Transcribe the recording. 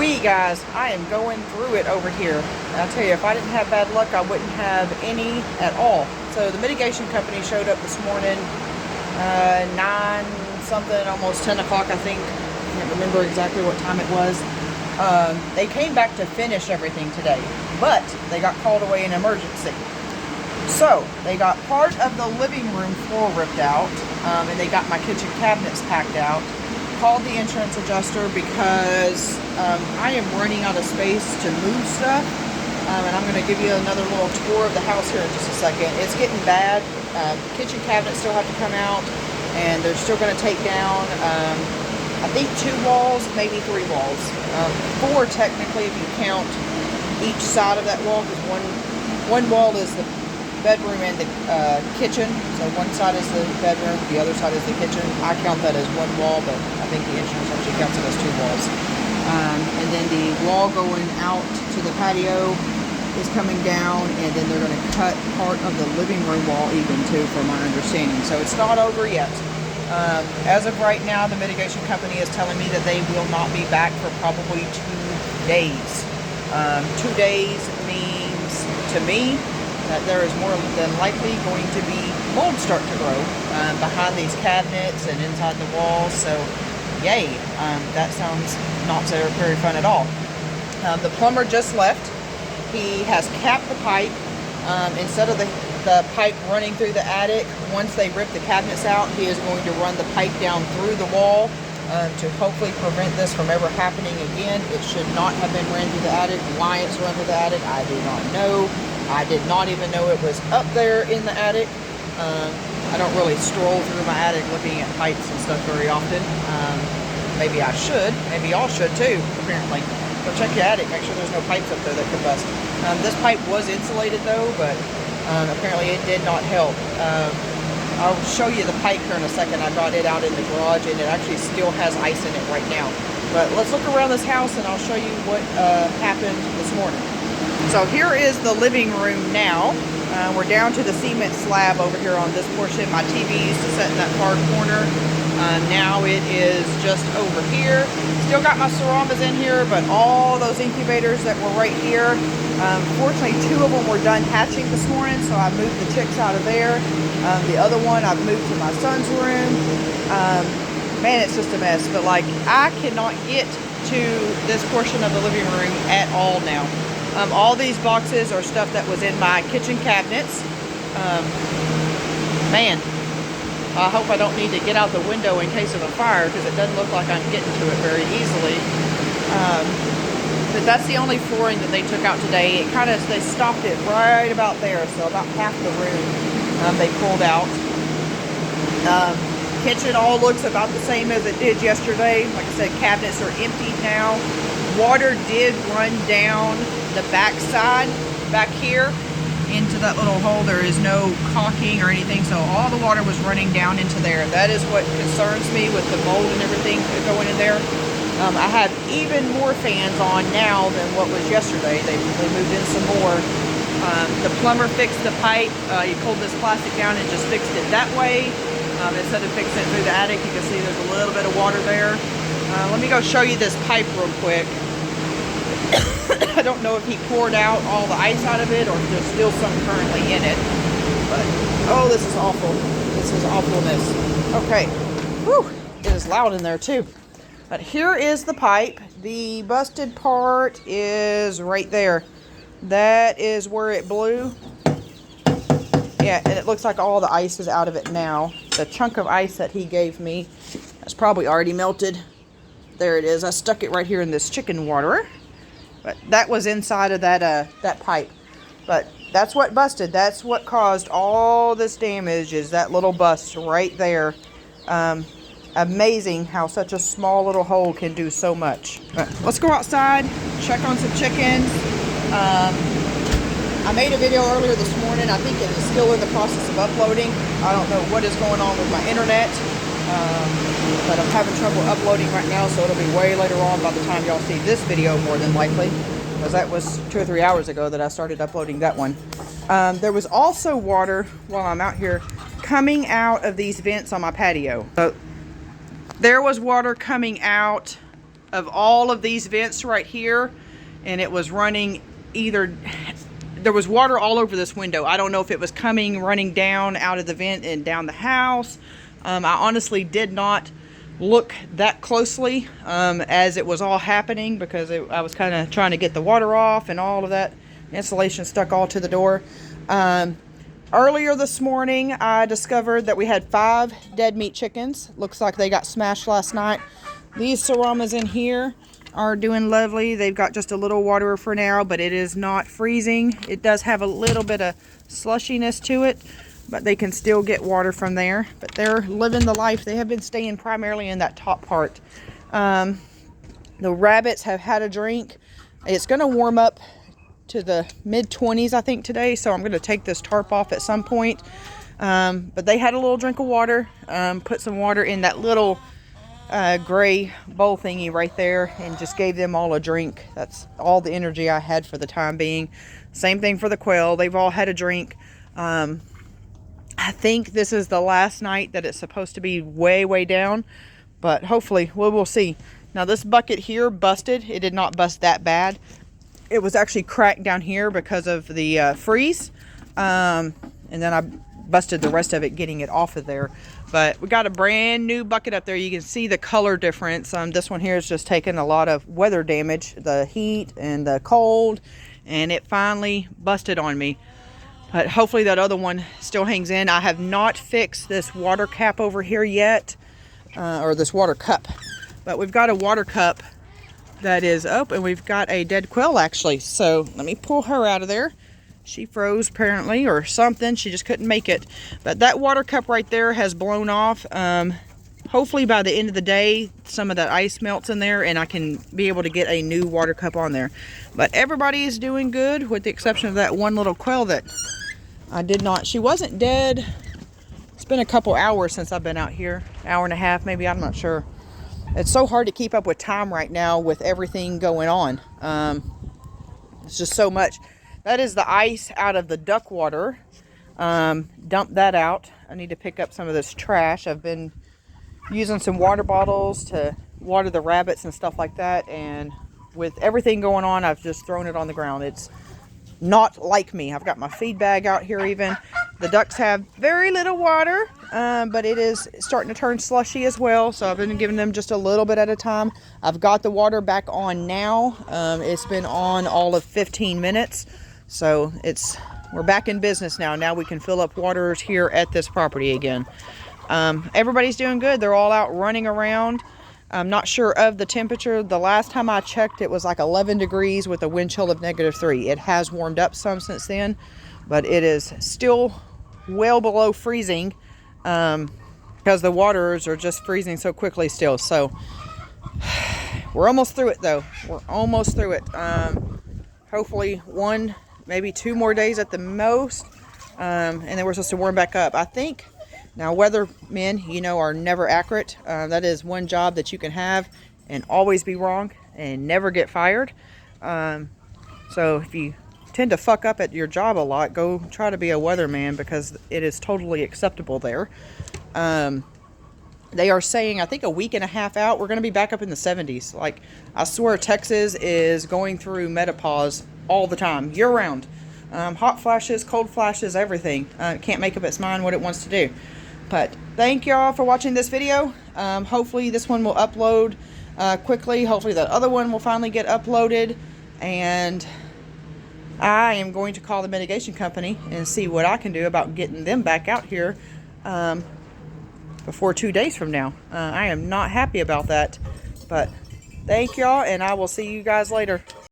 wee, guys. I am going through it over here. I'll tell you, if I didn't have bad luck, I wouldn't have any at all. So the mitigation company showed up this morning, 9 something, almost 10 o'clock, I think. I can't remember exactly what time it was. They came back to finish everything today, but they got called away in emergency. So they got part of the living room floor ripped out, and they got my kitchen cabinets packed out. Called the insurance adjuster because I am running out of space to move stuff, and I'm going to give you another little tour of the house here in just a second. It's getting bad. Kitchen cabinets still have to come out, and they're still going to take down I think 2 walls, maybe 3 walls. 4 technically if you count each side of that wall, because one wall is the bedroom and the kitchen. So one side is the bedroom, the other side is the kitchen. I count that as 1 wall, but I think the insurance actually counts it as 2 walls. And then the wall going out to the patio is coming down, and then they're going to cut part of the living room wall even too, from my understanding. So it's not over yet. As of right now, the mitigation company is telling me that they will not be back for probably 2 days. 2 days means to me that there is more than likely going to be mold start to grow behind these cabinets and inside the walls. So yay, that sounds not very fun at all. The plumber just left. He has capped the pipe. Instead of the pipe running through the attic, once they rip the cabinets out, he is going to run the pipe down through the wall to hopefully prevent this from ever happening again. It should not have been ran through the attic. Why it's run through the attic, I do not know. I did not even know it was up there in the attic. I don't really stroll through my attic looking at pipes and stuff very often. Maybe I should. Maybe y'all should too, apparently. Go check your attic. Make sure there's no pipes up there that could bust. This pipe was insulated though, but apparently it did not help. I'll show you the pipe here in a second. I brought it out in the garage, and it actually still has ice in it right now. But let's look around this house, and I'll show you what happened this morning. So here is the living room now. We're down to the cement slab over here on this portion. My TV used to sit in that far corner. Now it is just over here. Still got my ceramas in here, but all those incubators that were right here, fortunately 2 of them were done hatching this morning, so I moved the chicks out of there. The other one I've moved to my son's room. Man, it's just a mess, but like I cannot get to this portion of the living room at all now. All these boxes are stuff that was in my kitchen cabinets. Man, I hope I don't need to get out the window in case of a fire, because it doesn't look like I'm getting to it very easily. But that's the only flooring that they took out today. They stopped it right about there, so about half the room they pulled out. Kitchen all looks about the same as it did yesterday. Like I said, cabinets are emptied now. Water did run down the back side, back here, into that little hole. There is no caulking or anything, so all the water was running down into there. That is what concerns me with the mold and everything going in there. I have even more fans on now than what was yesterday. They moved in some more. The plumber fixed the pipe. He pulled this plastic down and just fixed it that way. Instead of fixing it through the attic, you can see there's a little bit of water there. Let me go show you this pipe real quick. I don't know if he poured out all the ice out of it or if there's still some currently in it. But, oh, this is awful. This is awfulness. Okay. Whew. It is loud in there, too. But here is the pipe. The busted part is right there. That is where it blew. Yeah, and it looks like all the ice is out of it now. The chunk of ice that he gave me has probably already melted. There it is. I stuck it right here in this chicken waterer. But that was inside of that pipe. But that's what busted. That's what caused all this damage, is that little bust right there. Amazing how such a small little hole can do so much. But let's go outside, check on some chickens. I made a video earlier this morning. I think it is still in the process of uploading. I don't know what is going on with my internet. But I'm having trouble uploading right now, so it'll be way later on by the time y'all see this video, more than likely, because that was 2 or 3 hours ago that I started uploading that one. There was also water, while I'm out here, coming out of these vents on my patio. So there was water coming out of all of these vents right here, and it was running either, there was water all over this window. I don't know if it was running down out of the vent and down the house. I honestly did not look that closely as it was all happening, because I was kind of trying to get the water off and all of that. Insulation stuck all to the door. Earlier this morning, I discovered that we had 5 dead meat chickens. Looks like they got smashed last night. These Saramas in here are doing lovely. They've got just a little water for now, but it is not freezing. It does have a little bit of slushiness to it, but they can still get water from there. But they're living the life. They have been staying primarily in that top part. The rabbits have had a drink. It's going to warm up to the mid-20s, I think, today, so I'm going to take this tarp off at some point. But they had a little drink of water. Put some water in that little gray bowl thingy right there, and just gave them all a drink. That's all the energy I had for the time being. Same thing for the quail. They've all had a drink. I think this is the last night that it's supposed to be way down, but hopefully we'll see. Now this bucket here busted. It did not bust that bad. It was actually cracked down here because of the freeze, and then I busted the rest of it getting it off of there. But we got a brand new bucket up there. You can see the color difference. This one here is just taking a lot of weather damage, the heat and the cold, and it finally busted on me. But hopefully that other one still hangs in. I have not fixed this water cap over here yet, or this water cup, but we've got a water cup that is up, and we've got a dead quail actually. So let me pull her out of there. She froze apparently or something. She just couldn't make it. But that water cup right there has blown off. Hopefully by the end of the day, some of that ice melts in there and I can be able to get a new water cup on there. But everybody is doing good, with the exception of that one little quail that I did not. She wasn't dead. It's been a couple hours since I've been out here. Hour and a half maybe, I'm not sure. It's so hard to keep up with time right now with everything going on. It's just so much. That is the ice out of the duck water. Dump that out. I need to pick up some of this trash. I've been using some water bottles to water the rabbits and stuff like that. And with everything going on, I've just thrown it on the ground. It's not like me. I've got my feed bag out here even. The ducks have very little water, but it is starting to turn slushy as well. So I've been giving them just a little bit at a time. I've got the water back on now. It's been on all of 15 minutes. So we're back in business now. Now we can fill up waters here at this property again. Everybody's doing good. They're all out running around. I'm not sure of the temperature. The last time I checked, it was like 11 degrees with a wind chill of -3. It has warmed up some since then, but it is still well below freezing, because the waters are just freezing so quickly still. So we're almost through it though. We're almost through it. Hopefully 1, maybe 2 more days at the most, and then we're supposed to warm back up, I think. Now, weathermen, you know, are never accurate. That is one job that you can have and always be wrong and never get fired. So if you tend to fuck up at your job a lot, go try to be a weatherman, because it is totally acceptable there. They are saying, I think a week and a half out, we're going to be back up in the 70s. Like, I swear Texas is going through menopause all the time, year round. Hot flashes, cold flashes, everything. Can't make up its mind what it wants to do. But thank y'all for watching this video. Hopefully this one will upload quickly. Hopefully that other one will finally get uploaded. And I am going to call the mitigation company and see what I can do about getting them back out here before 2 days from now. I am not happy about that. But thank y'all, and I will see you guys later.